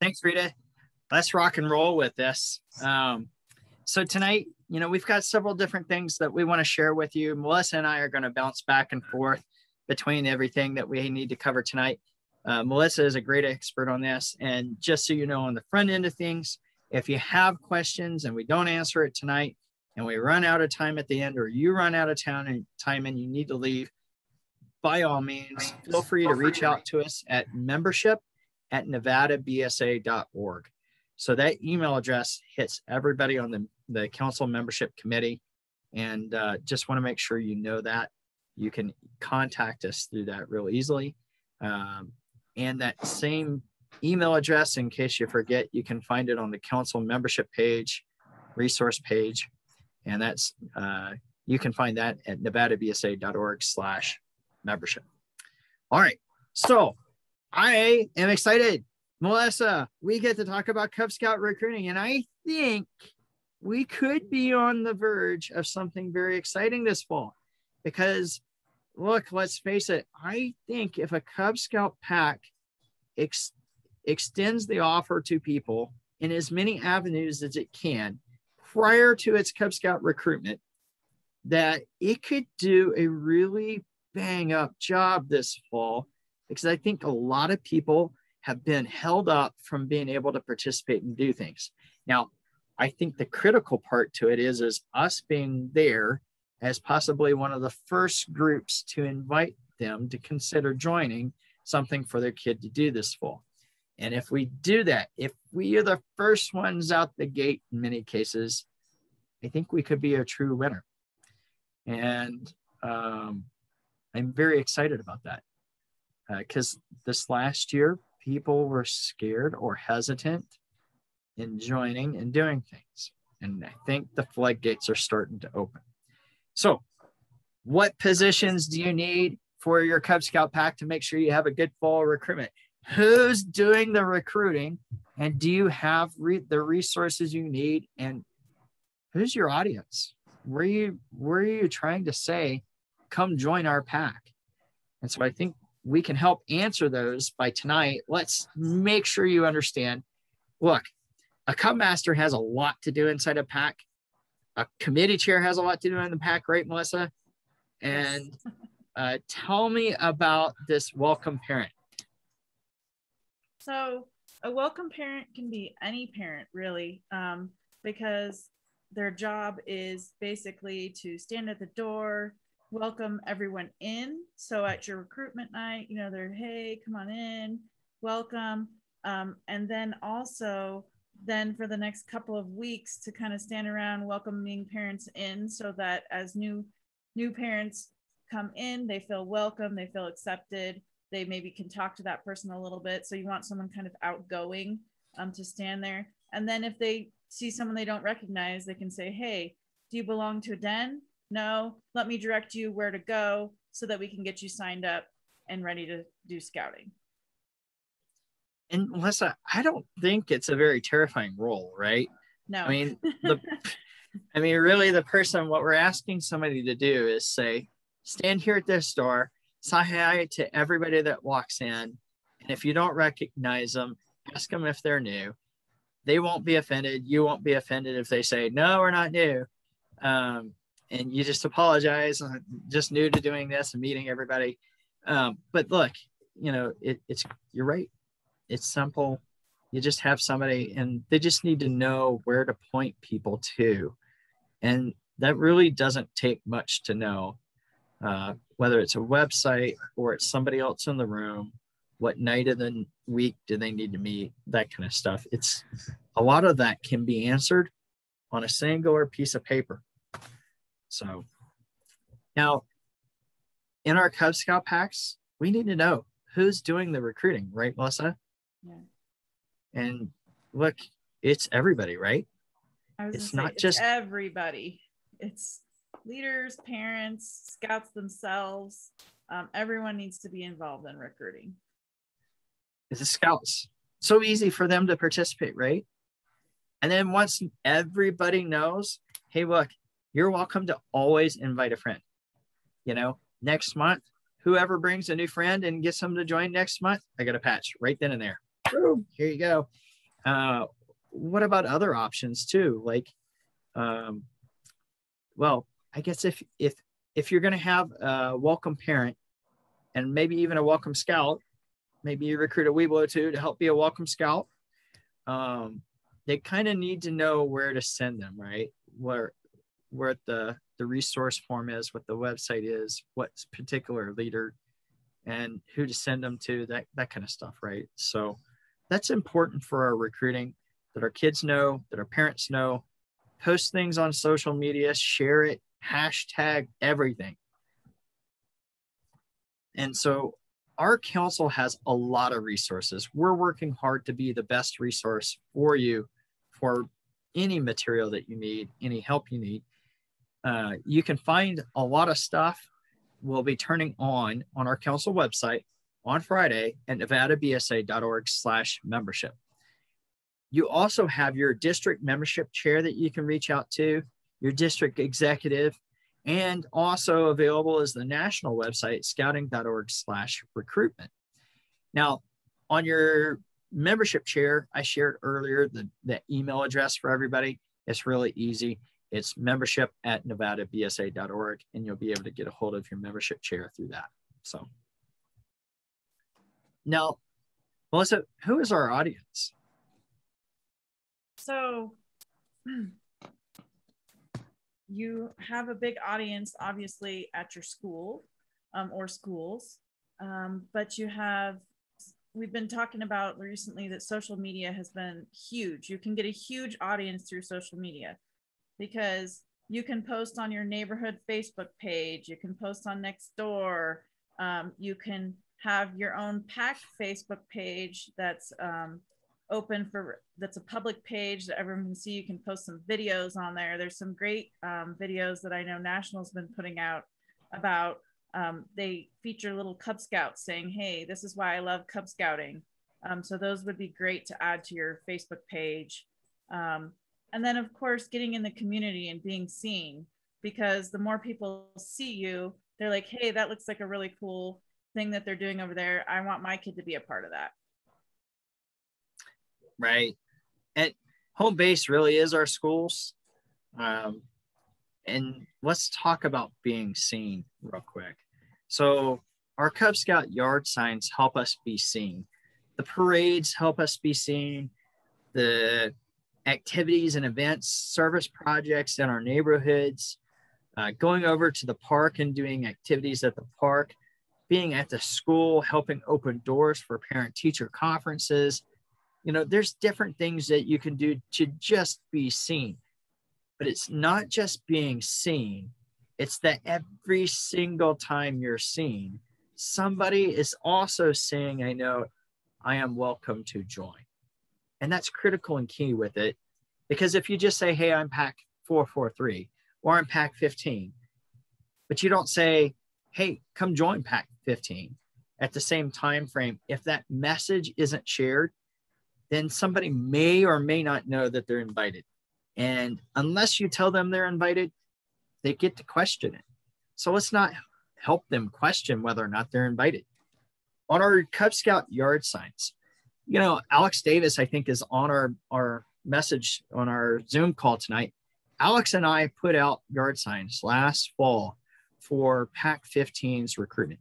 Thanks, Rita. Let's rock and roll with this. So tonight, we've got several different things that we want to share with you. Melissa and I are going to bounce back and forth between everything that we need to cover tonight. Melissa is a great expert on this. And just so you know, on the front end of things, if you have questions and we don't answer it tonight and we run out of time at the end, or you run out of time and you need to leave, by all means, feel free to reach out to us at membership@nevadabsa.org. So that email address hits everybody on the council membership committee. And just want to make sure you know that. You can contact us through that real easily. And that same email address, in case you forget, you can find it on the council membership page, resource page. And that's you can find that at nevadabsa.org/membership. All right. So I am excited. Melissa, we get to talk about Cub Scout recruiting, and I think we could be on the verge of something very exciting this fall. Because, look, let's face it, I think if a Cub Scout pack extends the offer to people in as many avenues as it can prior to its Cub Scout recruitment, that it could do a really bang up job this fall, because I think a lot of people have been held up from being able to participate and do things. Now, I think the critical part to it is us being there as possibly one of the first groups to invite them to consider joining something for their kid to do this fall. And if we do that, if we are the first ones out the gate in many cases, I think we could be a true winner. And I'm very excited about that, because this last year, people were scared or hesitant in joining and doing things. And I think the floodgates are starting to open. So what positions do you need for your Cub Scout pack to make sure you have a good fall recruitment? Who's doing the recruiting? And do you have the resources you need? And who's your audience? Where are you trying to say, come join our pack? And so I think we can help answer those by tonight. Let's make sure you understand. Look, a Cub Master has a lot to do inside a pack. A committee chair has a lot to do in the pack, right, Melissa? And tell me about this welcome parent. So a welcome parent can be any parent, really, because their job is basically to stand at the door, welcome everyone in. So at your recruitment night, they're, hey, come on in, welcome. And then also for the next couple of weeks to kind of stand around welcoming parents in, so that as new parents come in, they feel welcome, they feel accepted, they maybe can talk to that person a little bit. So you want someone kind of outgoing to stand there. And then if they see someone they don't recognize, they can say, hey, do you belong to a den? No, let me direct you where to go so that we can get you signed up and ready to do scouting. And Melissa, I don't think it's a very terrifying role, right? No. I mean, really the person, what we're asking somebody to do is say, stand here at this door, say hi to everybody that walks in. And if you don't recognize them, ask them if they're new. They won't be offended. You won't be offended if they say, no, we're not new. And you just apologize. I'm just new to doing this and meeting everybody. But look, you're right. It's simple. You just have somebody, and they just need to know where to point people to. And that really doesn't take much to know, whether it's a website or it's somebody else in the room. What night of the week do they need to meet? That kind of stuff. It's a lot of that can be answered on a singular piece of paper. So now in our Cub Scout packs, we need to know who's doing the recruiting, right, Melissa? Yeah. And look, it's everybody, right? It's not just everybody. It's leaders, parents, scouts themselves. Everyone needs to be involved in recruiting. It's the scouts. So easy for them to participate, right? And then once everybody knows, hey, look, you're welcome to always invite a friend. Next month, whoever brings a new friend and gets them to join next month, I got a patch right then and there. Boom, here you go. What about other options too? Like, well, I guess if you're going to have a welcome parent and maybe even a welcome scout, maybe you recruit a Weeblo too to help be a welcome scout. They kind of need to know where to send them, right? Where the resource form is, what the website is, what particular leader, and who to send them to, that kind of stuff, right? So that's important for our recruiting, that our kids know, that our parents know. Post things on social media, share it, hashtag everything. And so our council has a lot of resources. We're working hard to be the best resource for you for any material that you need, any help you need. You can find a lot of stuff we'll be turning on our council website on Friday at nevadabsa.org/membership. You also have your district membership chair that you can reach out to, your district executive, and also available is the national website, scouting.org/recruitment. Now, on your membership chair, I shared earlier the email address for everybody. It's really easy. It's membership@nevadabsa.org, and you'll be able to get a hold of your membership chair through that. So now, Melissa, who is our audience? So you have a big audience, obviously, at your school or schools, but we've been talking about recently that social media has been huge. You can get a huge audience through social media because you can post on your neighborhood Facebook page, you can post on Nextdoor, you can have your own PAC Facebook page that's that's a public page that everyone can see. You can post some videos on there. There's some great videos that I know National's been putting out about, they feature little Cub Scouts saying, hey, this is why I love Cub Scouting. So those would be great to add to your Facebook page. And then of course, getting in the community and being seen, because the more people see you, they're like, hey, that looks like a really cool thing that they're doing over there. I want my kid to be a part of that. Right. And home base really is our schools. And let's talk about being seen real quick. So our Cub Scout yard signs help us be seen. The parades help us be seen. The activities and events, service projects in our neighborhoods, going over to the park and doing activities at the park, being at the school, helping open doors for parent-teacher conferences. You know, there's different things that you can do to just be seen. But it's not just being seen. It's that every single time you're seen, somebody is also saying, I know I am welcome to join. And that's critical and key with it. Because if you just say, hey, I'm PAC 443 or I'm PAC 15, but you don't say, hey, come join PAC 15 at the same time frame, if that message isn't shared, then somebody may or may not know that they're invited. And unless you tell them they're invited, they get to question it. So let's not help them question whether or not they're invited. On our Cub Scout yard signs, you know, Alex Davis, I think, is on our message on our Zoom call tonight. Alex and I put out yard signs last fall for PAC 15's recruitment.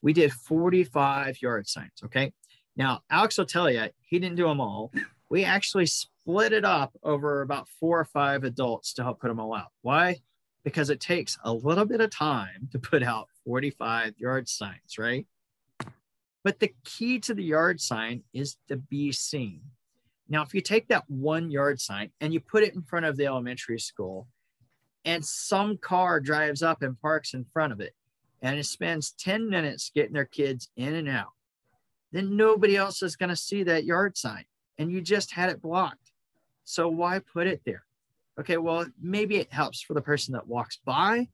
We did 45 yard signs, okay? Now, Alex will tell you, he didn't do them all. We actually split it up over about 4 or 5 adults to help put them all out. Why? Because it takes a little bit of time to put out 45 yard signs, right? But the key to the yard sign is to be seen. Now, if you take that one yard sign and you put it in front of the elementary school and some car drives up and parks in front of it and it spends 10 minutes getting their kids in and out, then nobody else is going to see that yard sign and you just had it blocked. So why put it there? Okay, well, maybe it helps for the person that walks by,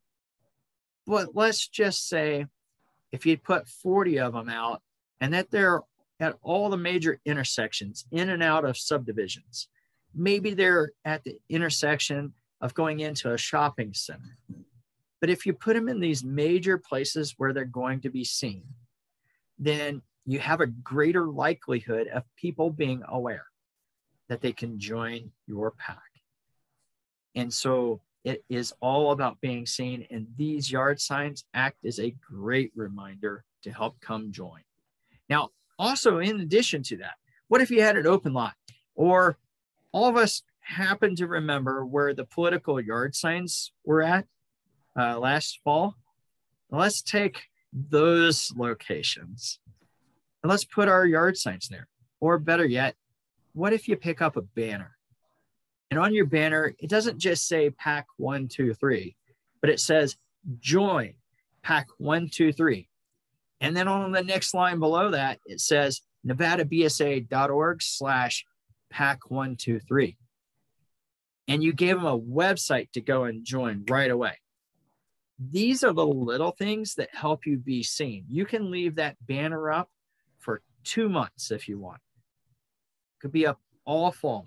but let's just say if you put 40 of them out and that they're at all the major intersections in and out of subdivisions, maybe they're at the intersection of going into a shopping center. But if you put them in these major places where they're going to be seen, then you have a greater likelihood of people being aware. that they can join your pack. And so it is all about being seen. And these yard signs act as a great reminder to help come join. Now, also, in addition to that, what if you had an open lot, or all of us happen to remember where the political yard signs were at last fall? Let's take those locations and let's put our yard signs there. Or better yet, what if you pick up a banner? And on your banner, it doesn't just say pack 1, 2, 3, but it says join pack 1, 2, 3. And then on the next line below that, it says nevadabsa.org/pack 1, 2, 3. And you gave them a website to go and join right away. These are the little things that help you be seen. You can leave that banner up for 2 months if you want. It could be up all fall.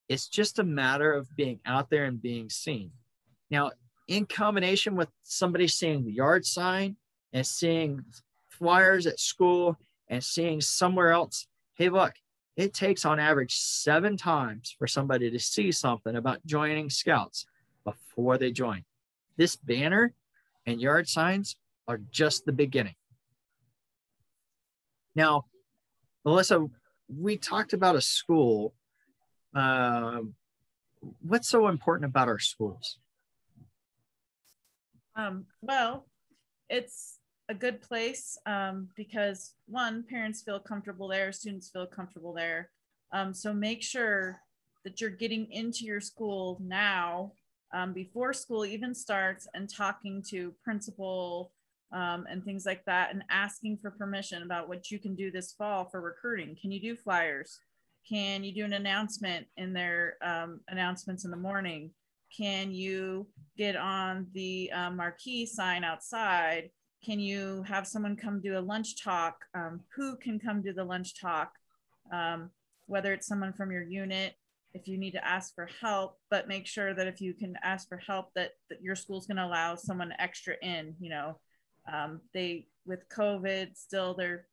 It's just a matter of being out there and being seen. Now, in combination with somebody seeing the yard sign and seeing flyers at school and seeing somewhere else, hey, look, it takes on average 7 times for somebody to see something about joining Scouts before they join. This banner and yard signs are just the beginning. Now, Melissa, we talked about a school. What's so important about our schools? Well, it's a good place because, one, parents feel comfortable there, students feel comfortable there. So make sure that you're getting into your school now before school even starts, and talking to principal and things like that, and asking for permission about what you can do this fall for recruiting. Can you do flyers? Can you do an announcement in their announcements in the morning? Can you get on the marquee sign outside? Can you have someone come do a lunch talk? Who can come do the lunch talk? Whether it's someone from your unit, if you need to ask for help, but make sure that if you can ask for help, that your school's going to allow someone extra in. You know, they, with COVID still, they're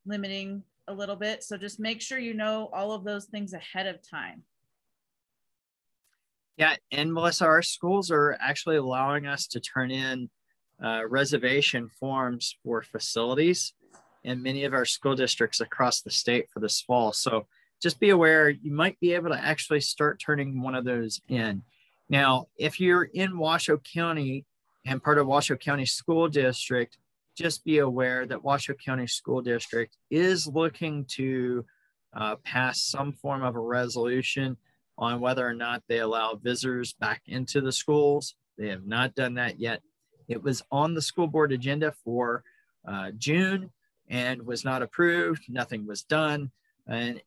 limiting a little bit. So just make sure you know all of those things ahead of time. Yeah, and Melissa, our schools are actually allowing us to turn in reservation forms for facilities in many of our school districts across the state for this fall. So just be aware, you might be able to actually start turning one of those in. Now, if you're in Washoe County and part of Washoe County School District, just be aware that Washoe County School District is looking to pass some form of a resolution on whether or not they allow visitors back into the schools. They have not done that yet. It was on the school board agenda for June and was not approved. Nothing was done. And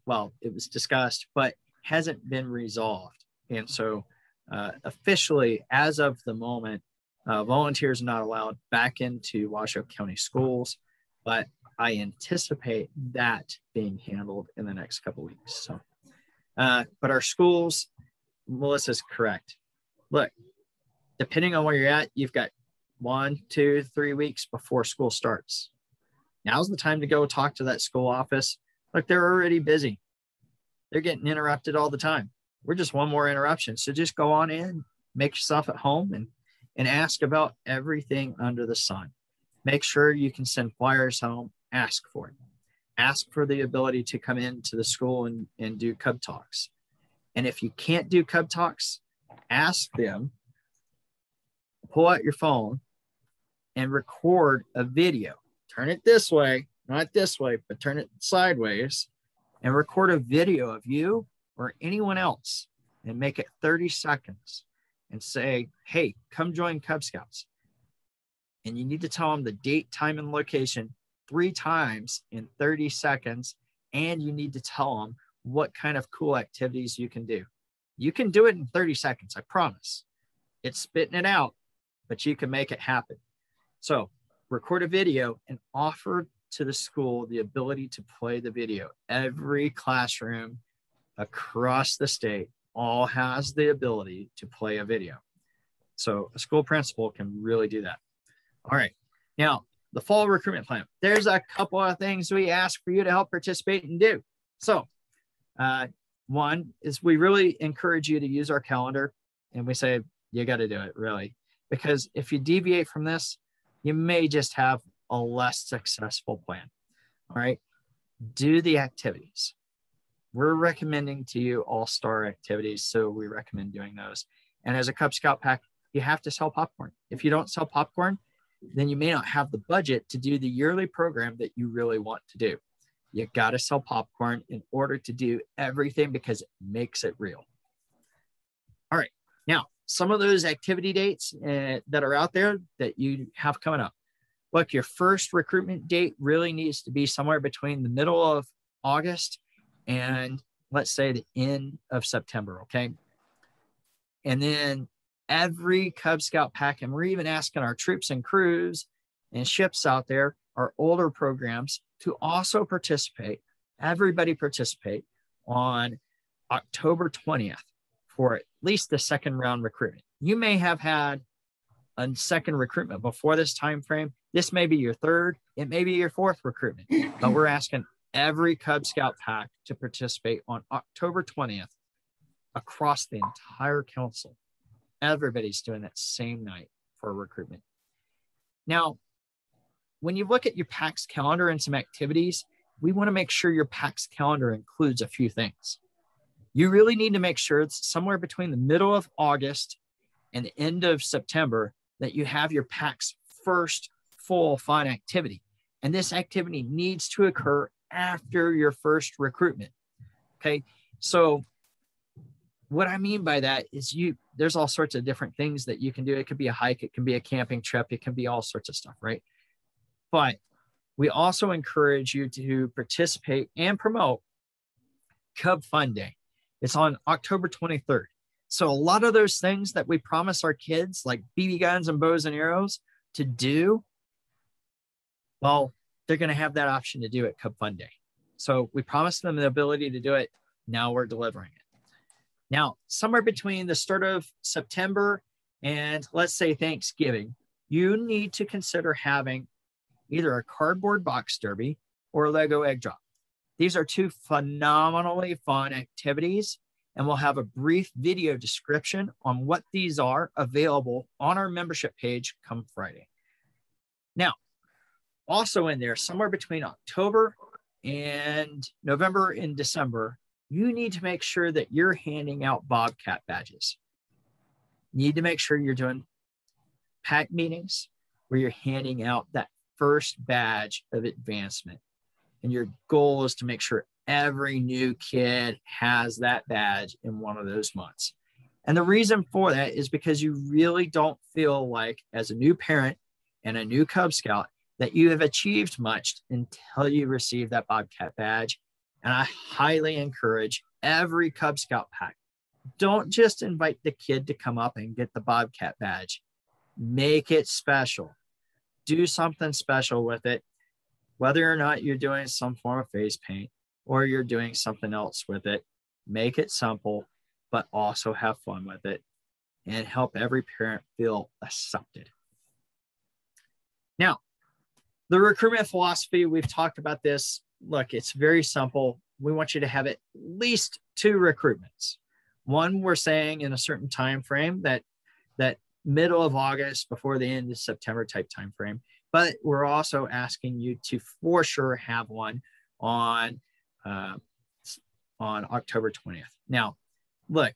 well, it was discussed, but hasn't been resolved. And so officially, as of the moment, volunteers are not allowed back into Washoe County schools, but I anticipate that being handled in the next couple of weeks. So, but our schools, Melissa's correct. Look, depending on where you're at, you've got 1, 2, 3 weeks before school starts. Now's the time to go talk to that school office. Look, they're already busy. They're getting interrupted all the time. We're just one more interruption. So just go on in, make yourself at home, and ask about everything under the sun. Make sure you can send flyers home. Ask for it. Ask for the ability to come into the school and do Cub Talks. And if you can't do Cub Talks, ask them, pull out your phone and record a video. Turn it this way, not this way, but turn it sideways, and record a video of you or anyone else and make it 30 seconds and say, hey, come join Cub Scouts. And you need to tell them the date, time, and location 3 times in 30 seconds. And you need to tell them what kind of cool activities you can do. You can do it in 30 seconds, I promise. It's spitting it out, but you can make it happen. So record a video and offer to the school the ability to play the video. Every classroom across the state all has the ability to play a video. So a school principal can really do that. All right. Now, the fall recruitment plan. There's a couple of things we ask for you to help participate and do. So One is we really encourage you to use our calendar, and we say, you got to do it, really. Because if you deviate from this, you may just have a less successful plan. All right. Do the activities. We're recommending to you all-star activities, so we recommend doing those. And as a Cub Scout pack, you have to sell popcorn. If you don't sell popcorn, then you may not have the budget to do the yearly program that you really want to do. You got to sell popcorn in order to do everything, because it makes it real. All right. Now, some of those activity dates that are out there that you have coming up. Look, your first recruitment date really needs to be somewhere between the middle of August and, let's say, the end of September, okay? And then every Cub Scout pack, and we're even asking our troops and crews and ships out there, our older programs, to also participate, everybody participate on October 20th for at least the second round recruitment. You may have had a second recruitment before this time frame. This may be your third, it may be your fourth recruitment, but we're asking every Cub Scout pack to participate on October 20th across the entire council. Everybody's doing that same night for recruitment. Now, when you look at your PAC's calendar and some activities, we want to make sure your PAC's calendar includes a few things. You really need to make sure it's somewhere between the middle of August and the end of September that you have your PAC's first full fun activity. And this activity needs to occur after your first recruitment. Okay. So what I mean by that is there's all sorts of different things that you can do. It could be a hike. It can be a camping trip. It can be all sorts of stuff, right? But we also encourage you to participate and promote Cub Fun Day. It's on October 23rd. So a lot of those things that we promise our kids, like BB guns and bows and arrows, to do, well, they're going to have that option to do at Cub Fun Day. So we promised them the ability to do it. Now we're delivering it. Now, somewhere between the start of September and, let's say, Thanksgiving, you need to consider having either a cardboard box derby or a Lego egg drop. These are two phenomenally fun activities, and we'll have a brief video description on what these are available on our membership page come Friday. Now, also in there, somewhere between October and November and December, you need to make sure that you're handing out Bobcat badges. You need to make sure you're doing pack meetings where you're handing out that first badge of advancement. And your goal is to make sure every new kid has that badge in one of those months. And the reason for that is because you really don't feel like, as a new parent and a new Cub Scout, that you have achieved much until you receive that Bobcat badge. And I highly encourage every Cub Scout pack, don't just invite the kid to come up and get the Bobcat badge. Make it special. Do something special with it, whether or not you're doing some form of face paint or you're doing something else with it. Make it simple, but also have fun with it and help every parent feel accepted. Now, the recruitment philosophy, we've talked about this. Look, it's very simple. We want you to have at least 2 recruitments. One, we're saying in a certain time frame, that middle of August before the end of September type time frame. But we're also asking you to for sure have one on October 20th. Now, look,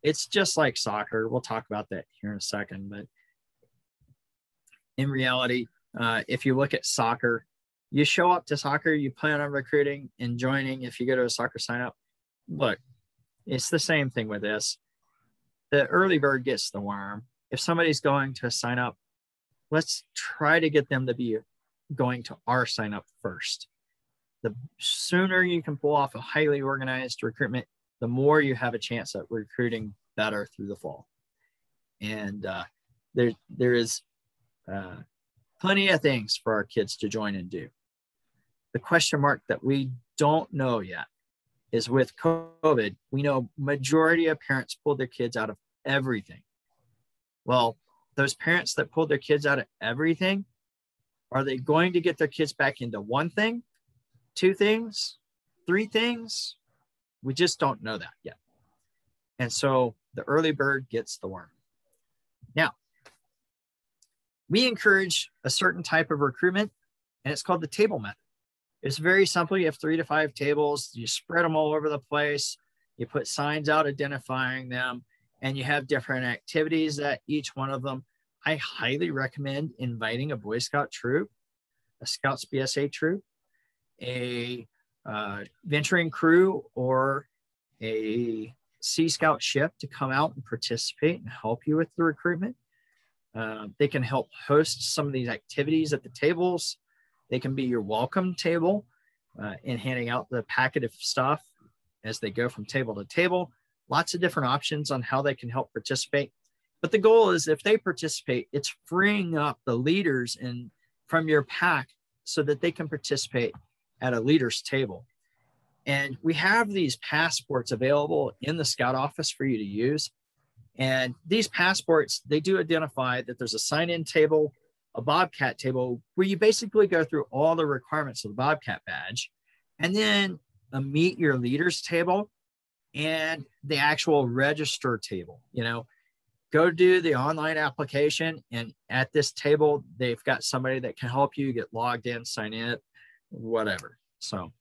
it's just like soccer. We'll talk about that here in a second. But in reality, if you look at soccer, you show up to soccer, you plan on recruiting and joining. If you go to a soccer sign up, look, it's the same thing with this. The early bird gets the worm. If somebody's going to sign up, let's try to get them to be going to our sign up first. The sooner you can pull off a highly organized recruitment, the more you have a chance at recruiting better through the fall. And there is plenty of things for our kids to join and do. The question mark that we don't know yet is, with COVID, we know majority of parents pulled their kids out of everything. Well, those parents that pulled their kids out of everything, are they going to get their kids back into one thing, 2 things, 3 things? We just don't know that yet. And so the early bird gets the worm. Now, we encourage a certain type of recruitment, and it's called the table method. It's very simple. You have 3 to 5 tables. You spread them all over the place. You put signs out identifying them, and you have different activities at each one of them. I highly recommend inviting a Boy Scout troop, a Scouts BSA troop, a venturing crew, or a Sea Scout ship to come out and participate and help you with the recruitment. They can help host some of these activities at the tables. They can be your welcome table in handing out the packet of stuff as they go from table to table. Lots of different options on how they can help participate. But the goal is if they participate, it's freeing up the leaders from your pack so that they can participate at a leader's table. And we have these passports available in the Scout office for you to use. And these passports, they do identify that there's a sign-in table, a Bobcat table, where you basically go through all the requirements of the Bobcat badge, and then a meet your leaders table and the actual register table. Go do the online application, and at this table, they've got somebody that can help you get logged in, sign in, whatever. So,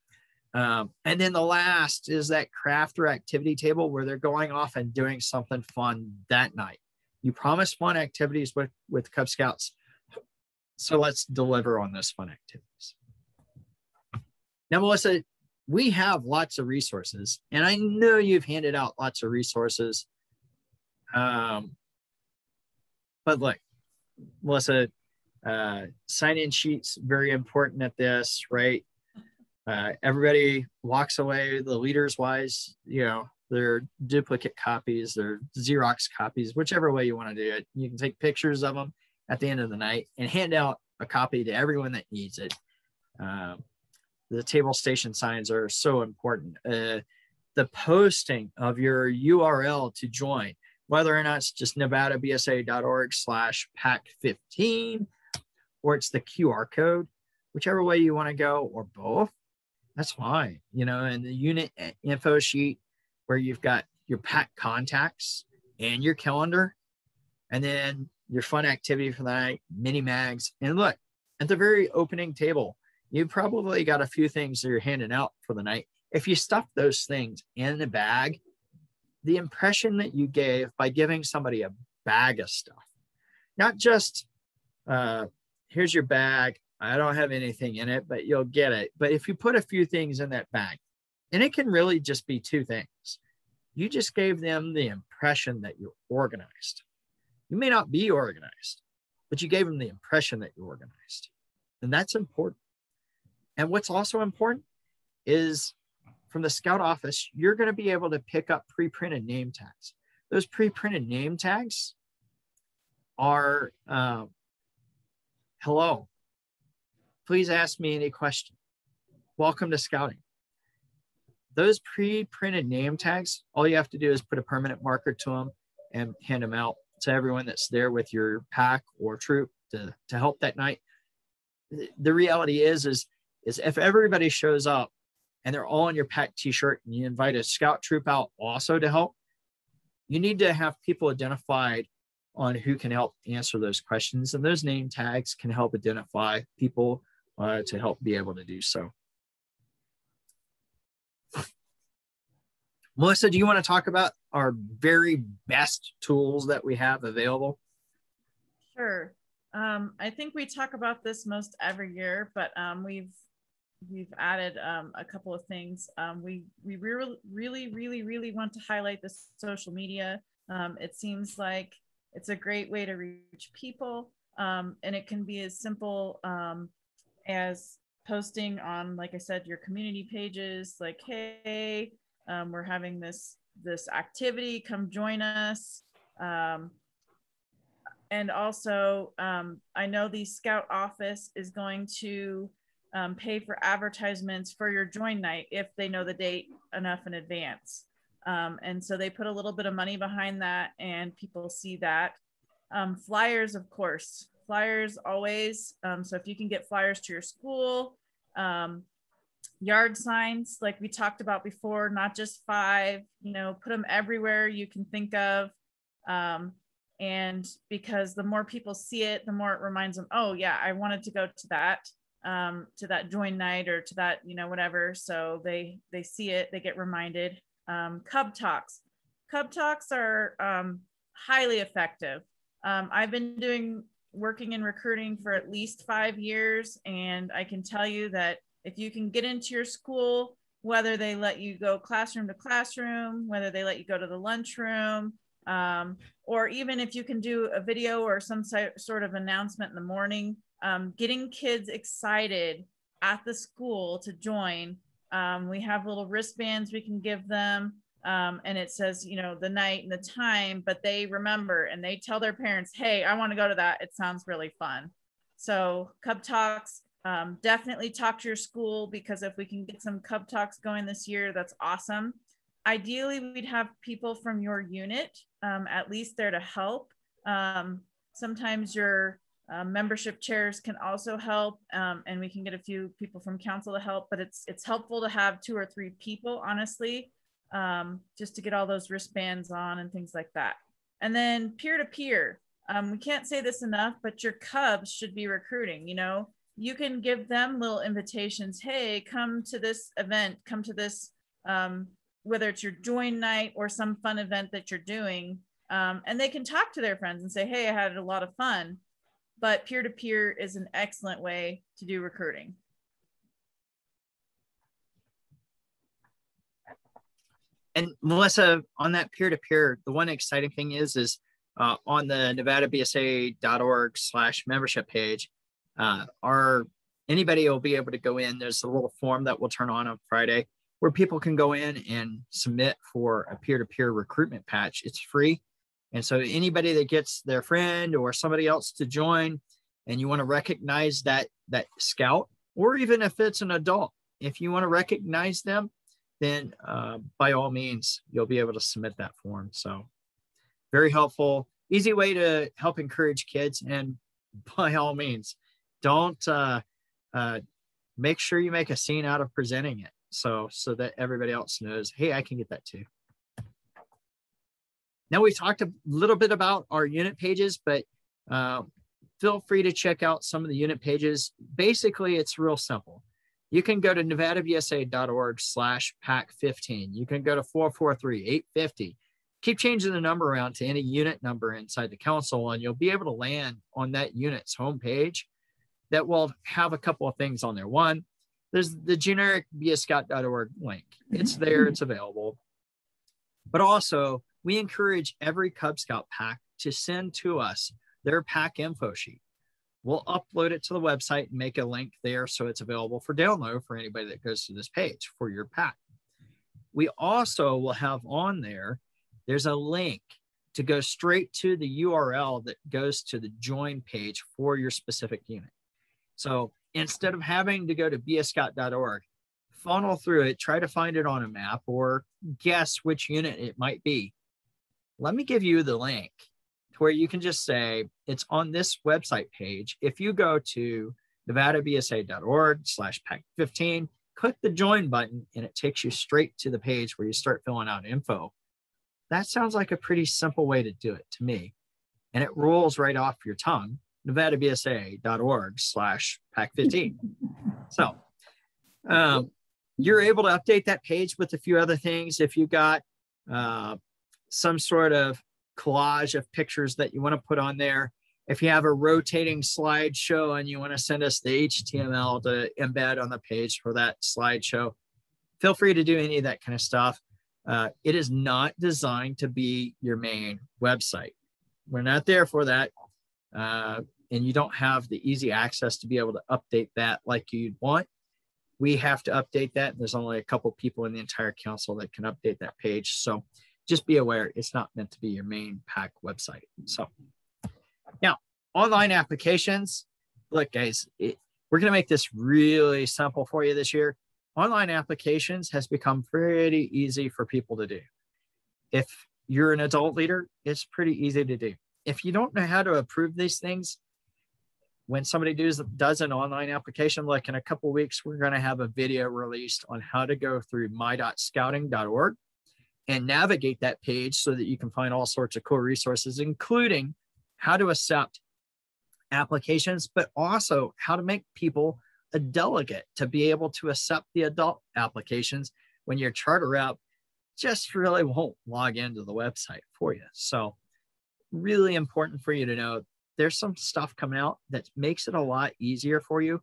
and then the last is that craft or activity table where they're going off and doing something fun that night. You promised fun activities with Cub Scouts, so let's deliver on those fun activities. Now, Melissa, we have lots of resources, and I know you've handed out lots of resources. But look, Melissa, sign-in sheets, very important at this, right? Everybody walks away, the leaders wise, they're duplicate copies, they're Xerox copies, whichever way you want to do it. You can take pictures of them at the end of the night and hand out a copy to everyone that needs it. The table station signs are so important. The posting of your URL to join, whether or not it's just nevadabsa.org/pack15, or it's the QR code, whichever way you want to go, or both, that's fine. And the unit info sheet where you've got your pack contacts and your calendar, and then your fun activity for the night, mini mags. And look, at the very opening table, you probably got a few things that you're handing out for the night. If you stuff those things in the bag, the impression that you gave by giving somebody a bag of stuff, not just, here's your bag, I don't have anything in it, but you'll get it. But if you put a few things in that bag, and it can really just be 2 things, you just gave them the impression that you're organized. You may not be organized, but you gave them the impression that you're organized. And that's important. And what's also important is from the Scout office, you're going to be able to pick up pre-printed name tags. Those pre-printed name tags are, hello, please ask me any question. Welcome to Scouting. Those pre-printed name tags, all you have to do is put a permanent marker to them and hand them out to everyone that's there with your pack or troop to help that night. The reality is if everybody shows up and they're all in your pack t-shirt and you invite a Scout troop out also to help, you need to have people identified on who can help answer those questions. And those name tags can help identify people to help be able to do so. Melissa, do you want to talk about our very best tools that we have available? Sure. I think we talk about this most every year, but we've added a couple of things. We really want to highlight the social media. It seems like it's a great way to reach people, and it can be as simple as posting on, like I said, your community pages, like, hey, we're having this activity, come join us. And also, I know the Scout office is going to pay for advertisements for your join night if they know the date enough in advance. And so they put a little bit of money behind that and people see that. Flyers, of course, flyers always. So if you can get flyers to your school, yard signs, like we talked about before, not just 5, put them everywhere you can think of. And because the more people see it, the more it reminds them, oh yeah, I wanted to go to that join night, or to that, whatever. So they see it, they get reminded. Cub talks are highly effective. I've been working in recruiting for at least 5 years, and I can tell you that if you can get into your school, whether they let you go classroom to classroom, whether they let you go to the lunchroom, or even if you can do a video or some sort of announcement in the morning, getting kids excited at the school to join. We have little wristbands we can give them, and it says, the night and the time, but they remember and they tell their parents, hey, I want to go to that. It sounds really fun. So Cub Talks, definitely talk to your school, because if we can get some Cub Talks going this year, that's awesome. Ideally, we'd have people from your unit at least there to help. Sometimes your membership chairs can also help, and we can get a few people from council to help, but it's helpful to have 2 or 3 people, honestly, just to get all those wristbands on and things like that. And then peer-to-peer. We can't say this enough, but your Cubs should be recruiting. You can give them little invitations. Hey, come to this event, come to this, whether it's your join night or some fun event that you're doing. And they can talk to their friends and say, hey, I had a lot of fun. But peer-to-peer is an excellent way to do recruiting. And Melissa, on that peer-to-peer, the one exciting thing is on the nevadabsa.org/membership page, anybody will be able to go in. There's a little form that will turn on Friday where people can go in and submit for a peer-to-peer recruitment patch. It's free. And so anybody that gets their friend or somebody else to join, and you want to recognize that scout, or even if it's an adult, if you want to recognize them, then by all means, you'll be able to submit that form. So very helpful, easy way to help encourage kids. And by all means, don't make sure you make a scene out of presenting it, so that everybody else knows, hey, I can get that too. Now, we've talked a little bit about our unit pages, but feel free to check out some of the unit pages. Basically, it's real simple. You can go to nevadabsa.org/PAC15. You can go to 443-850. Keep changing the number around to any unit number inside the council, and you'll be able to land on that unit's homepage that will have a couple of things on there. One, there's the generic beascout.org link. It's there, it's available. But also, we encourage every Cub Scout pack to send to us their pack info sheet. We'll upload it to the website and make a link there so it's available for download for anybody that goes to this page for your pack. We also will have on there's a link to go straight to the URL that goes to the join page for your specific unit. So instead of having to go to beascout.org, funnel through it, try to find it on a map or guess which unit it might be. Let me give you the link to where you can just say it's on this website page. If you go to nevadabsa.org/PAC15, click the join button and it takes you straight to the page where you start filling out info. That sounds like a pretty simple way to do it to me. And it rolls right off your tongue, nevadabsa.org/PAC15. So you're able to update that page with a few other things. If you got some sort of collage of pictures that you want to put on there, if you have a rotating slideshow and you want to send us the HTML to embed on the page for that slideshow, feel free to do any of that kind of stuff. It is not designed to be your main website. We're not there for that. And you don't have the easy access to be able to update that like you'd want. We have to update that. There's only a couple people in the entire council that can update that page. So just be aware, it's not meant to be your main PAC website. So now, online applications. Look, guys, we're going to make this really simple for you this year. Online applications has become pretty easy for people to do. If you're an adult leader, it's pretty easy to do. If you don't know how to approve these things, when somebody does an online application, like in a couple of weeks, we're going to have a video released on how to go through my.scouting.org and navigate that page so that you can find all sorts of cool resources, including how to accept applications, but also how to make people a delegate to be able to accept the adult applications when your charter rep just really won't log into the website for you. So really important for you to know there's some stuff coming out that makes it a lot easier for you.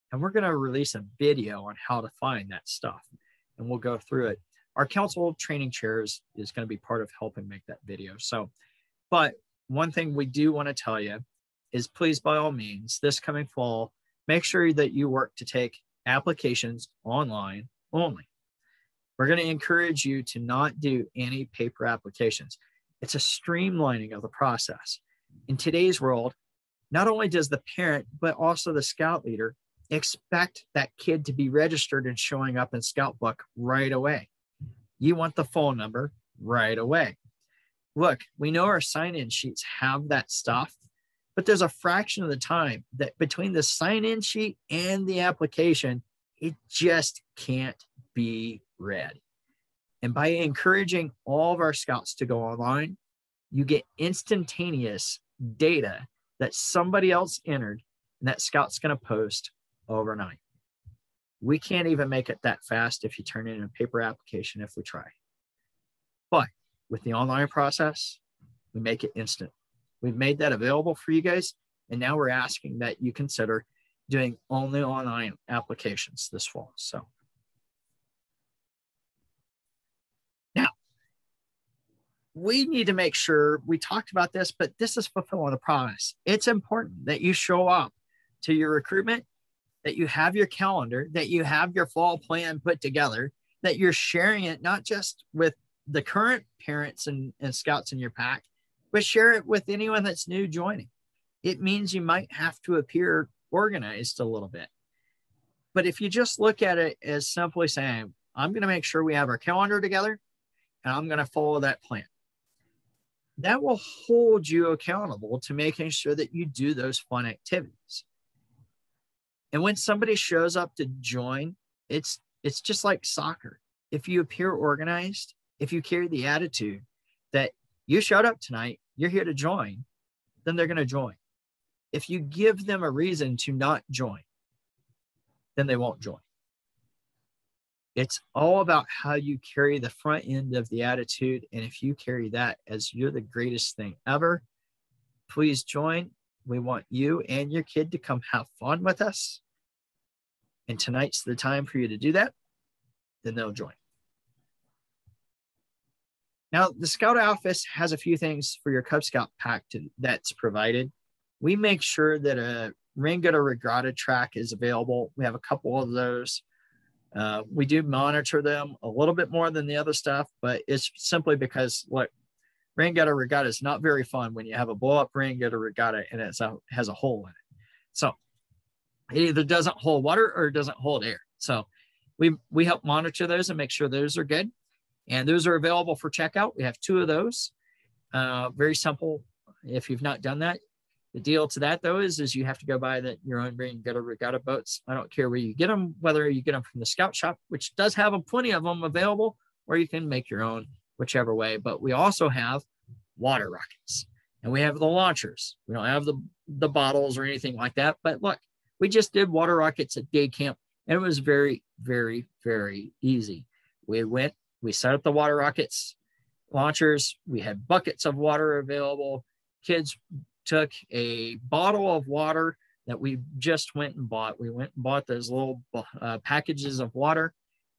And we're going to release a video on how to find that stuff, and we'll go through it. Our council training chairs is going to be part of helping make that video. So, but one thing we do want to tell you is please, by all means, this coming fall, make sure that you work to take applications online only. We're going to encourage you to not do any paper applications. It's a streamlining of the process. In today's world, not only does the parent, but also the scout leader expect that kid to be registered and showing up in Scout Book right away. You want the phone number right away. Look, we know our sign-in sheets have that stuff, but there's a fraction of the time that between the sign-in sheet and the application, it just can't be read. And by encouraging all of our scouts to go online, you get instantaneous data that somebody else entered and that scout's going to post overnight. We can't even make it that fast if you turn in a paper application if we try. But with the online process, we make it instant. We've made that available for you guys, and now we're asking that you consider doing only online applications this fall. So now, we need to make sure, we talked about this, but this is fulfilling the promise. It's important that you show up to your recruitment, that you have your calendar, that you have your fall plan put together, that you're sharing it not just with the current parents and scouts in your pack, but share it with anyone that's new joining. It means you might have to appear organized a little bit. But if you just look at it as simply saying, I'm going to make sure we have our calendar together and I'm going to follow that plan, that will hold you accountable to making sure that you do those fun activities. And when somebody shows up to join, it's just like soccer. If you appear organized, if you carry the attitude that you showed up tonight, you're here to join, then they're going to join. If you give them a reason to not join, then they won't join. It's all about how you carry the front end of the attitude. And if you carry that as you're the greatest thing ever, please join. We want you and your kid to come have fun with us. And tonight's the time for you to do that. Then they'll join. Now, the Scout Office has a few things for your Cub Scout pack that's provided. We make sure that a Regatta Regatta track is available. We have a couple of those. We do monitor them a little bit more than the other stuff, but it's simply because, look, Regatta Regatta is not very fun when you have a blow-up Regatta Regatta and it has a hole in it. So it either doesn't hold water or it doesn't hold air. So we help monitor those and make sure those are good. And those are available for checkout. We have 2 of those. Very simple. If you've not done that, the deal to that, though, is you have to go buy your own Regatta Regatta boats. I don't care where you get them, whether you get them from the Scout Shop, which does have plenty of them available, or you can make your own, whichever way. But we also have water rockets, and we have the launchers. We don't have the bottles or anything like that. But look, we just did water rockets at day camp, and it was very, very, very easy. We set up the water rockets launchers. We had buckets of water available. Kids took a bottle of water that we just went and bought. We went and bought those little packages of water,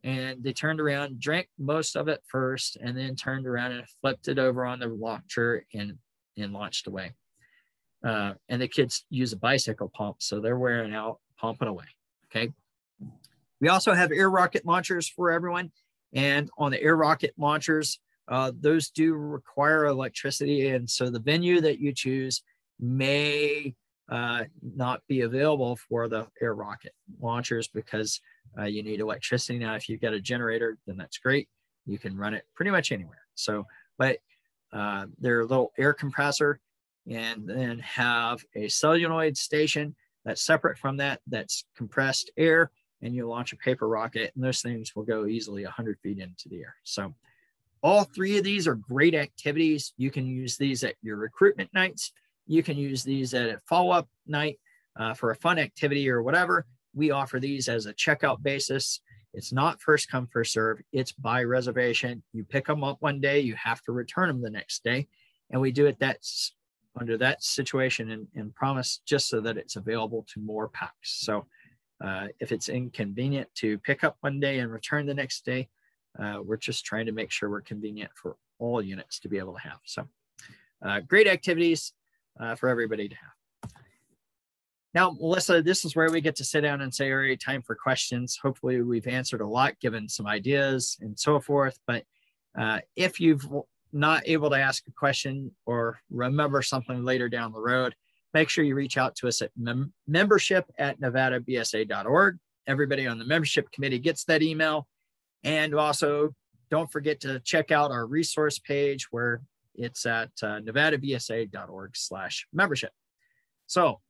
and they turned around, drank most of it first, and then turned around and flipped it over on the launcher and launched away. And the kids use a bicycle pump, so they're wearing out, pumping away. Okay. We also have air rocket launchers for everyone. And on the air rocket launchers, those do require electricity. And so the venue that you choose may not be available for the air rocket launchers because you need electricity. Now, if you've got a generator, then that's great. You can run it pretty much anywhere. So, but they're a little air compressor and then have a solenoid station that's separate from that, that's compressed air, and you launch a paper rocket, and those things will go easily 100 feet into the air. So all three of these are great activities. You can use these at your recruitment nights. You can use these at a follow-up night for a fun activity or whatever. We offer these as a checkout basis. It's not first come, first serve. It's by reservation. You pick them up one day, you have to return them the next day. And we do it that's under that situation and promise just so that it's available to more packs. So if it's inconvenient to pick up one day and return the next day, we're just trying to make sure we're convenient for all units to be able to have. So great activities for everybody to have. Now, Melissa, this is where we get to sit down and say, all right, time for questions. Hopefully we've answered a lot, given some ideas and so forth. But if you've not able to ask a question or remember something later down the road, make sure you reach out to us at membership@nevadabsa.org. Everybody on the membership committee gets that email. And also, don't forget to check out our resource page where it's at nevadabsa.org/membership. So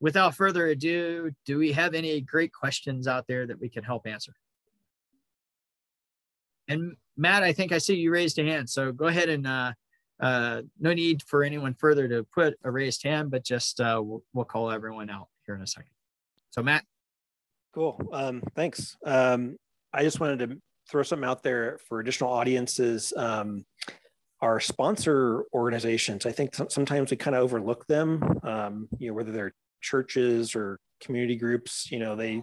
without further ado, do we have any great questions out there that we can help answer? And Matt, I think I see you raised a hand. So go ahead and no need for anyone further to put a raised hand, but just we'll call everyone out here in a second. So Matt. Cool. Thanks. I just wanted to throw something out there for additional audiences. Our sponsor organizations, I think sometimes we kind of overlook them, whether they're churches or community groups, they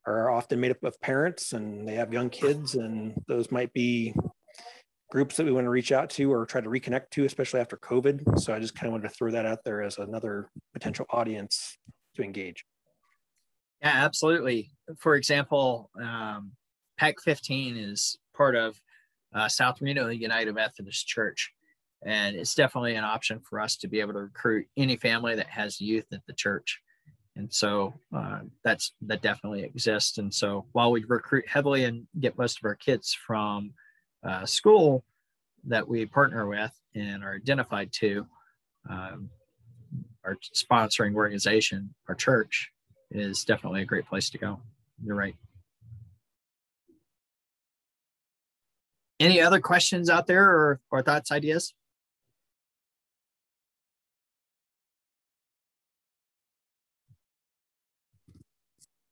are often made up of parents and they have young kids, and those might be groups that we want to reach out to or try to reconnect to, especially after COVID. So I just kind of wanted to throw that out there as another potential audience to engage. Yeah, absolutely. For example, PAC 15 is part of South Reno United Methodist Church. And it's definitely an option for us to be able to recruit any family that has youth at the church. And so that definitely exists. And so while we recruit heavily and get most of our kids from school that we partner with and are identified to, our sponsoring organization, our church, is definitely a great place to go. You're right. Any other questions out there or thoughts, ideas?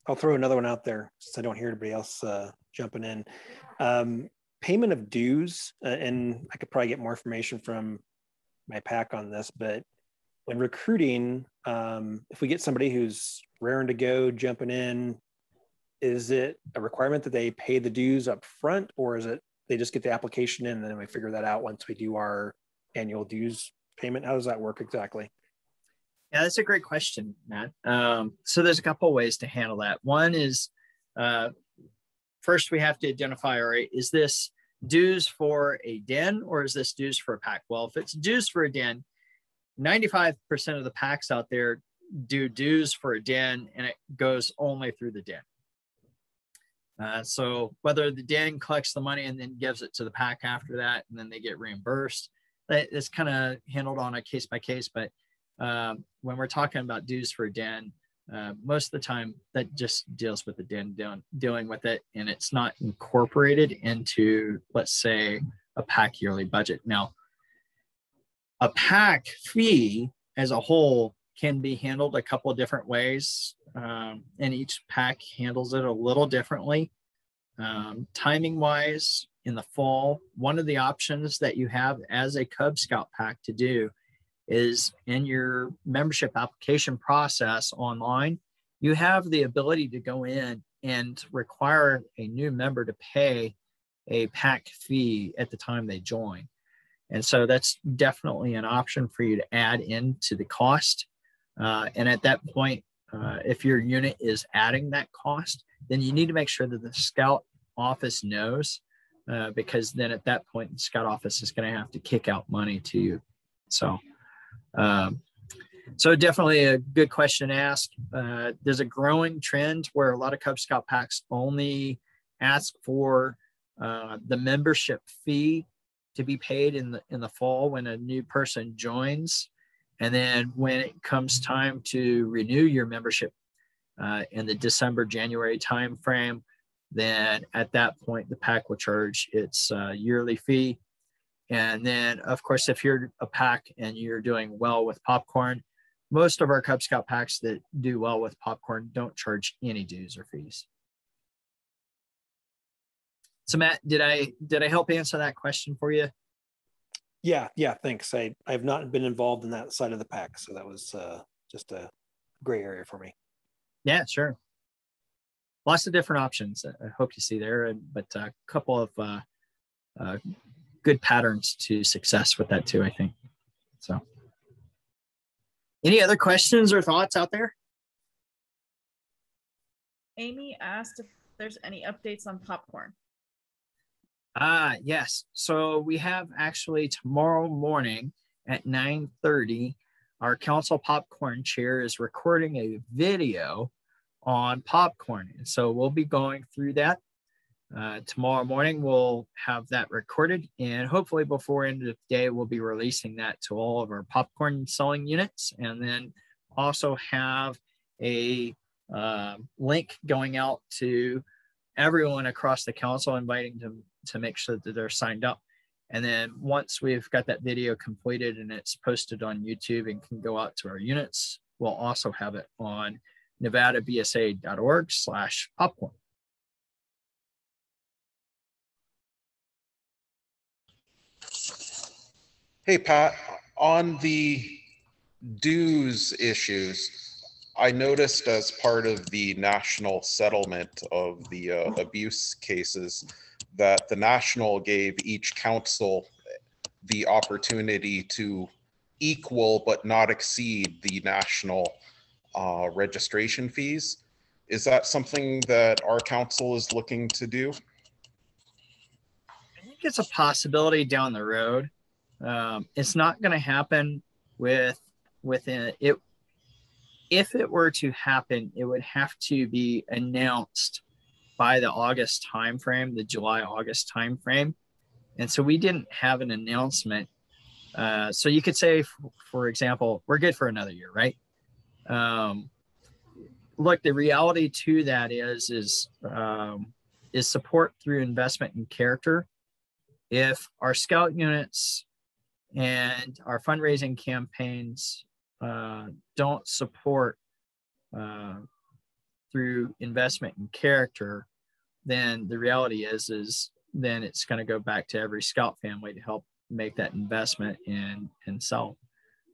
I'll throw another one out there since I don't hear anybody else jumping in. Payment of dues, and I could probably get more information from my PAC on this, but when recruiting, if we get somebody who's raring to go, jumping in, is it a requirement that they pay the dues up front, or is it they just get the application in and then we figure that out once we do our annual dues payment? How does that work exactly? Yeah, that's a great question, Matt. So there's a couple of ways to handle that. One is, first we have to identify, all right, is this dues for a den or is this dues for a PAC? Well, if it's dues for a den, 95% of the PACs out there do dues for a den, and it goes only through the den. So whether the den collects the money and then gives it to the PAC after that, and then they get reimbursed, it's kind of handled on a case by case. But when we're talking about dues for a den, most of the time that just deals with the den dealing with it, and it's not incorporated into, let's say, a PAC yearly budget. Now, a PAC fee as a whole can be handled a couple of different ways, and each PAC handles it a little differently. Timing wise, in the fall, one of the options that you have as a Cub Scout PAC to do is in your membership application process online, you have the ability to go in and require a new member to pay a PAC fee at the time they join. And so that's definitely an option for you to add into the cost. And at that point, if your unit is adding that cost, then you need to make sure that the Scout office knows, because then at that point, the Scout office is going to have to kick out money to you. So definitely a good question to ask. There's a growing trend where a lot of Cub Scout PACs only ask for the membership fee to be paid in the fall when a new person joins. And then when it comes time to renew your membership in the December, January timeframe, then at that point, the pack will charge its yearly fee. And then, of course, if you're a pack and you're doing well with popcorn, most of our Cub Scout packs that do well with popcorn don't charge any dues or fees. So Matt, did I help answer that question for you? Yeah, thanks. I've not been involved in that side of the pack, so that was just a gray area for me. Yeah, sure. Lots of different options. I hope you see there, but a couple of good patterns to success with that too, I think. So, any other questions or thoughts out there? Amy asked if there's any updates on popcorn. Yes. So we have actually tomorrow morning at 9:30, our council popcorn chair is recording a video on popcorn. And so we'll be going through that. Tomorrow morning, we'll have that recorded, and hopefully before end of the day, we'll be releasing that to all of our popcorn selling units, and then also have a link going out to everyone across the council, inviting them to make sure that they're signed up. And then once we've got that video completed and it's posted on YouTube and can go out to our units, we'll also have it on nevadabsa.org/popcorn. Hey, Pat, on the dues issues, I noticed as part of the national settlement of the abuse cases that the national gave each council the opportunity to equal but not exceed the national registration fees. Is that something that our council is looking to do? I think it's a possibility down the road. It's not going to happen within it. If it were to happen, it would have to be announced by the August timeframe, the July-August timeframe. And so we didn't have an announcement. So you could say, for example, we're good for another year, right? Look, the reality to that is support through investment in character. If our scout units and our fundraising campaigns don't support through investment in character, then the reality is then it's going to go back to every scout family to help make that investment and sell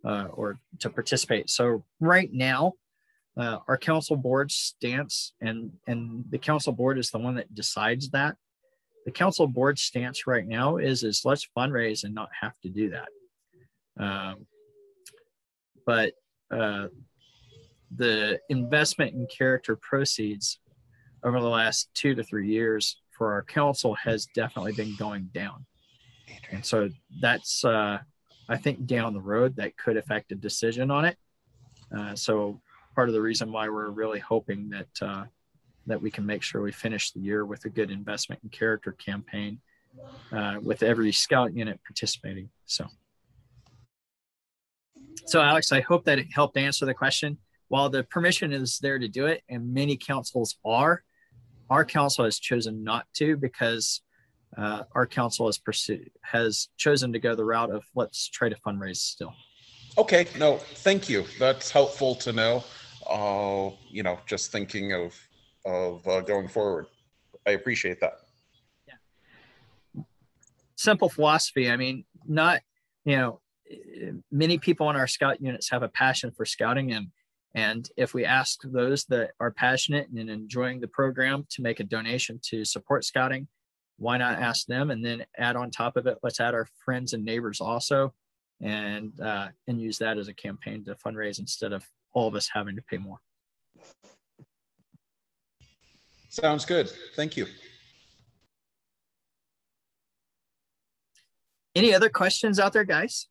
or to participate. So right now, our council board stance, and the council board is the one that decides that. The council board stance right now is let's fundraise and not have to do that. But the investment in character proceeds over the last 2 to 3 years for our council has definitely been going down. And so that's, I think down the road that could affect a decision on it. So part of the reason why we're really hoping that we can make sure we finish the year with a good investment in character campaign with every scout unit participating. So Alex, I hope that it helped answer the question. While the permission is there to do it, and many councils are, our council has chosen not to, because our council has chosen to go the route of let's try to fundraise still. Okay, no, thank you. That's helpful to know. Just thinking of going forward. I appreciate that. Yeah. Simple philosophy. I mean, many people in our scout units have a passion for scouting, and if we ask those that are passionate and enjoying the program to make a donation to support scouting, why not ask them? And then add on top of it, let's add our friends and neighbors also, and use that as a campaign to fundraise instead of all of us having to pay more. Sounds good. Thank you. Any other questions out there, guys?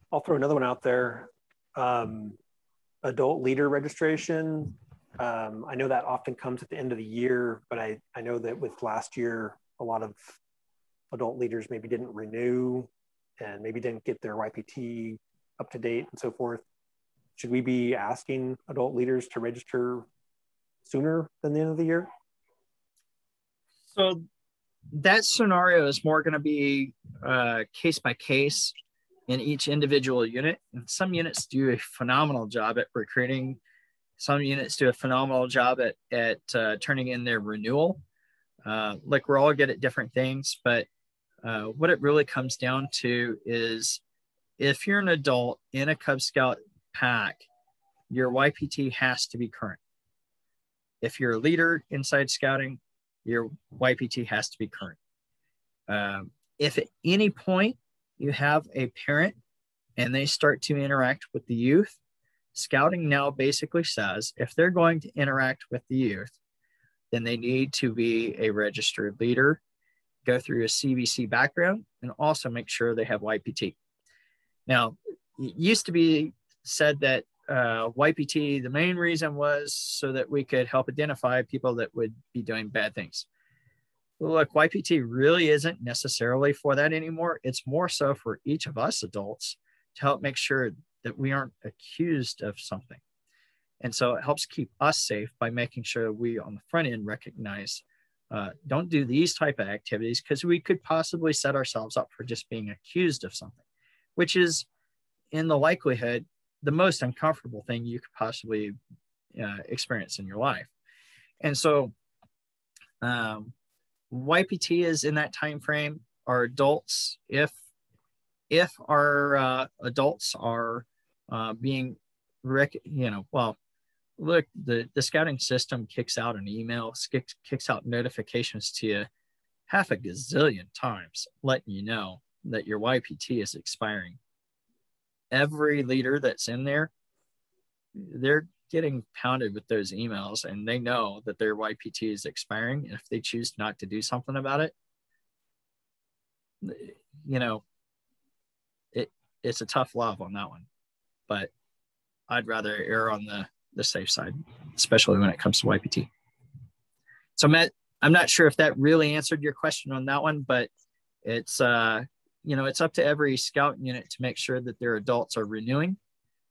I'll throw another one out there. Adult leader registration. I know that often comes at the end of the year, but I know that with last year, a lot of adult leaders maybe didn't renew. and maybe didn't get their YPT up to date and so forth, should we be asking adult leaders to register sooner than the end of the year? So that scenario is more going to be case by case in each individual unit. And some units do a phenomenal job at recruiting. Some units do a phenomenal job at turning in their renewal. Like we're all good at different things, but what it really comes down to is if you're an adult in a Cub Scout pack, your YPT has to be current. If you're a leader inside scouting, your YPT has to be current. If at any point you have a parent and they start to interact with the youth, scouting now basically says if they're going to interact with the youth, then they need to be a registered leader, go through a CVC background, and also make sure they have YPT. Now, it used to be said that YPT, the main reason was so that we could help identify people that would be doing bad things. Look, YPT really isn't necessarily for that anymore. It's more so for each of us adults to help make sure that we aren't accused of something. And so it helps keep us safe by making sure we on the front end recognize, don't do these type of activities because we could possibly set ourselves up for just being accused of something, which is in the likelihood the most uncomfortable thing you could possibly experience in your life. And so YPT is in that time frame. Our adults, if our adults are being, look, the scouting system kicks out an email, kicks out notifications to you half a gazillion times, letting you know that your YPT is expiring. Every leader that's in there, they're getting pounded with those emails, and they know that their YPT is expiring. And if they choose not to do something about it, it's a tough love on that one. But I'd rather err on the safe side, especially when it comes to YPT. So Matt, I'm not sure if that really answered your question on that one, but it's it's up to every scout unit to make sure that their adults are renewing.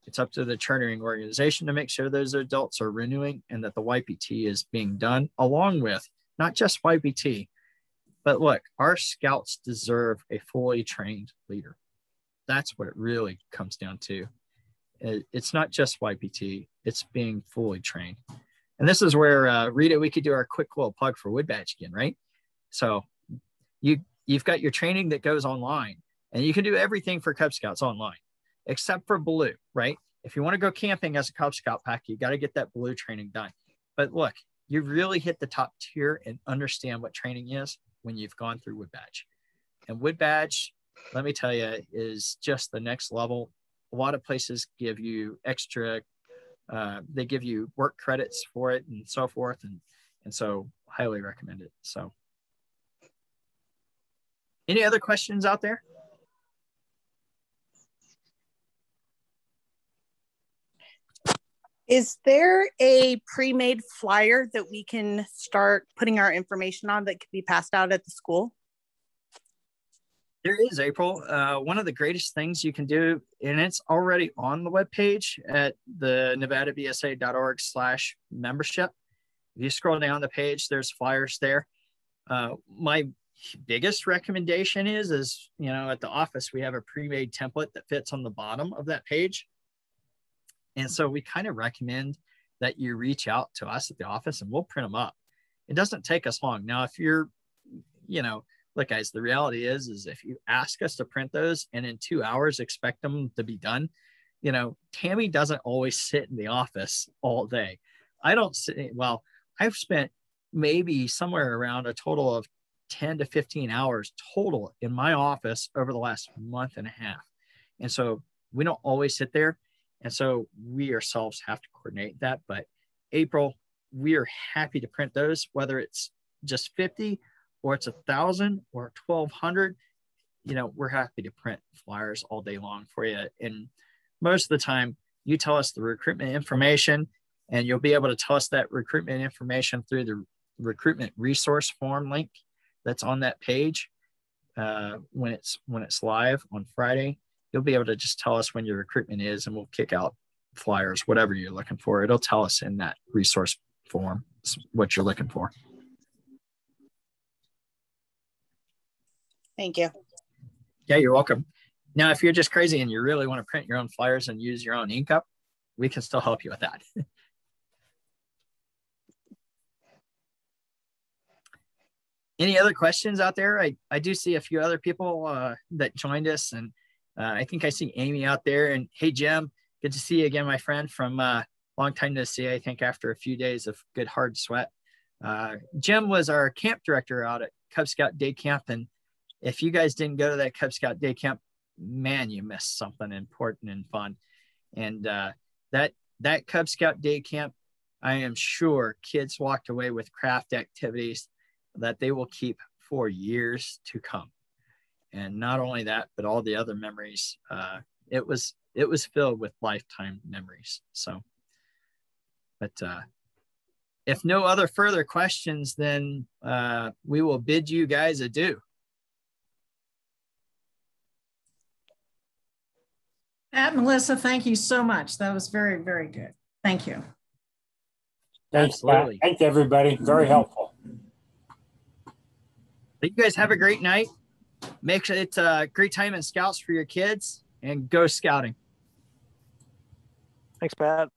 It's up to the chartering organization to make sure those adults are renewing and that the YPT is being done, along with not just YPT, but look, our scouts deserve a fully trained leader. That's what it really comes down to. It's not just YPT, it's being fully trained. And this is where, Rita, we could do our quick little plug for Wood Badge again, right? So you've got your training that goes online, and you can do everything for Cub Scouts online, except for Blue, right? If you want to go camping as a Cub Scout pack, you got to get that Blue training done. But look, you really hit the top tier and understand what training is when you've gone through Wood Badge. And Wood Badge, let me tell you, is just the next level. A lot of places give you extra, they give you work credits for it and so forth. And so highly recommend it. So any other questions out there? Is there a pre-made flyer that we can start putting our information on that could be passed out at the school? There is, April. One of the greatest things you can do, and it's already on the webpage at the nevadabsa.org/membership. If you scroll down the page, there's flyers there. My biggest recommendation is at the office, we have a pre-made template that fits on the bottom of that page. And so we kind of recommend that you reach out to us at the office and we'll print them up. It doesn't take us long. Now, if you're, look, guys, the reality is if you ask us to print those and in 2 hours expect them to be done, Tammy doesn't always sit in the office all day. I've spent maybe somewhere around a total of 10 to 15 hours total in my office over the last month and a half. And so we don't always sit there. And so we ourselves have to coordinate that. But April, we are happy to print those, whether it's just 50 or it's 1,000 or 1,200, we're happy to print flyers all day long for you. And most of the time you tell us the recruitment information, and you'll be able to tell us that recruitment information through the recruitment resource form link that's on that page. when it's live on Friday, you'll be able to just tell us when your recruitment is, and we'll kick out flyers, whatever you're looking for. It'll tell us in that resource form what you're looking for. Thank you. Yeah, you're welcome. Now, if you're just crazy and you really want to print your own flyers and use your own ink up, we can still help you with that. Any other questions out there? I do see a few other people that joined us, and I think I see Amy out there. And hey, Jim, good to see you again, my friend, from long time to see, I think after a few days of good hard sweat. Jim was our camp director out at Cub Scout Day Camp. And if you guys didn't go to that Cub Scout Day Camp, man, you missed something important and fun. And that Cub Scout Day Camp, I am sure kids walked away with craft activities that they will keep for years to come. And not only that, but all the other memories. It was filled with lifetime memories. So, but if no other further questions, then we will bid you guys adieu. Pat, Melissa, thank you so much. That was very, very good. Thank you. Thanks, Absolutely. Pat. Thanks, everybody. Very helpful. You guys have a great night. Make sure it's a great time in Scouts for your kids, and go scouting. Thanks, Pat.